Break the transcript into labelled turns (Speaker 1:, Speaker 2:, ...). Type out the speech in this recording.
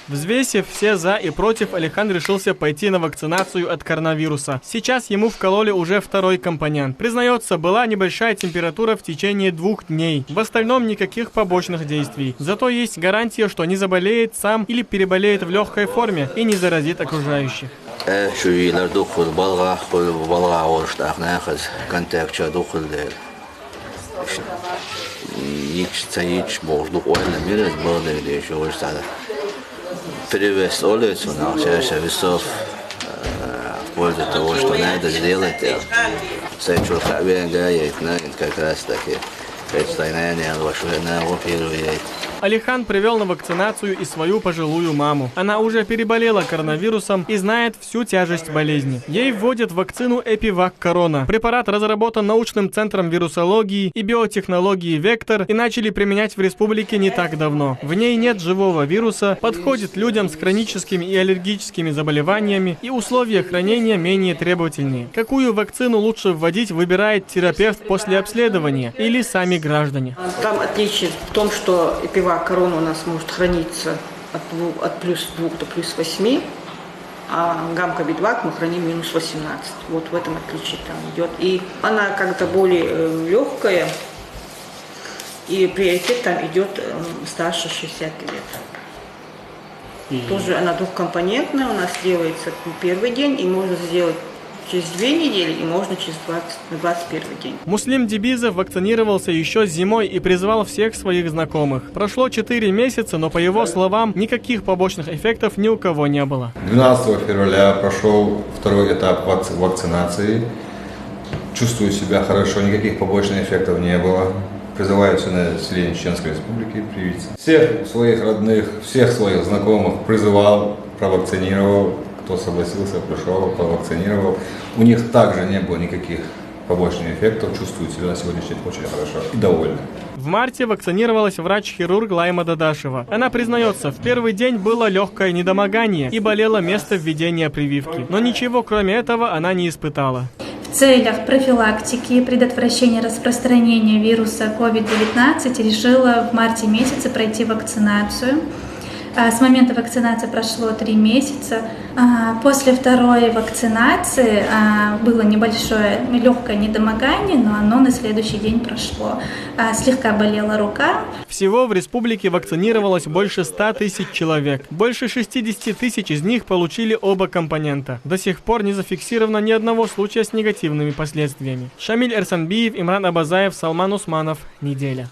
Speaker 1: Взвесив все за и против, Алихан решился пойти на вакцинацию от коронавируса. Сейчас ему вкололи уже второй компонент. Признается, была небольшая температура в течение 2 дней. В остальном никаких побочных действий. Зато есть гарантия, что не заболеет сам или переболеет в легкой форме и не заразит окружающих.
Speaker 2: В пользу того, что надо сделать, как раз таки
Speaker 1: Алихан привел на вакцинацию и свою пожилую маму. Она уже переболела коронавирусом и знает всю тяжесть болезни. Ей вводят вакцину Эпивак Корона. Препарат разработан научным центром вирусологии и биотехнологии «Вектор» и начали применять в республике не так давно. В ней нет живого вируса, подходит людям с хроническими и аллергическими заболеваниями и условия хранения менее требовательные. Какую вакцину лучше вводить, выбирает терапевт после обследования или сами граждане.
Speaker 3: Там отличие в том, что Эпивак Корона у нас может храниться от +2 до +8, а Гамма-Бивак мы храним -18. Вот в этом отличие там идет. И она как-то более легкая, и приоритет там идет старше 60 лет. Тоже она двухкомпонентная, у нас делается первый день, и можно сделать через 2 недели и можно через 21 день.
Speaker 1: Муслим Дибизов вакцинировался еще зимой и призвал всех своих знакомых. Прошло 4 месяца, но по его словам, никаких побочных эффектов ни у кого не было.
Speaker 4: 12 февраля прошел второй этап вакцинации. Чувствую себя хорошо, никаких побочных эффектов не было. Призываю все население Чеченской Республики привиться. Всех своих родных, всех своих знакомых призывал, провакцинировал. Кто согласился, пришел, провакцинировал. У них также не было никаких побочных эффектов. Чувствуют себя на сегодняшний день очень хорошо и довольны.
Speaker 1: В марте вакцинировалась врач-хирург Лайма Дадашева. Она признается, в первый день было легкое недомогание и болело место введения прививки. Но ничего кроме этого она не испытала.
Speaker 5: В целях профилактики и предотвращения распространения вируса COVID-19 решила в марте месяце пройти вакцинацию. С момента вакцинации прошло 3 месяца. После второй вакцинации было небольшое легкое недомогание, но оно на следующий день прошло. Слегка болела рука.
Speaker 1: Всего в республике вакцинировалось больше 100 тысяч человек. Больше 60 тысяч из них получили оба компонента. До сих пор не зафиксировано ни одного случая с негативными последствиями. Шамиль Эрсанбиев, Имран Абазаев, Салман Усманов. Неделя.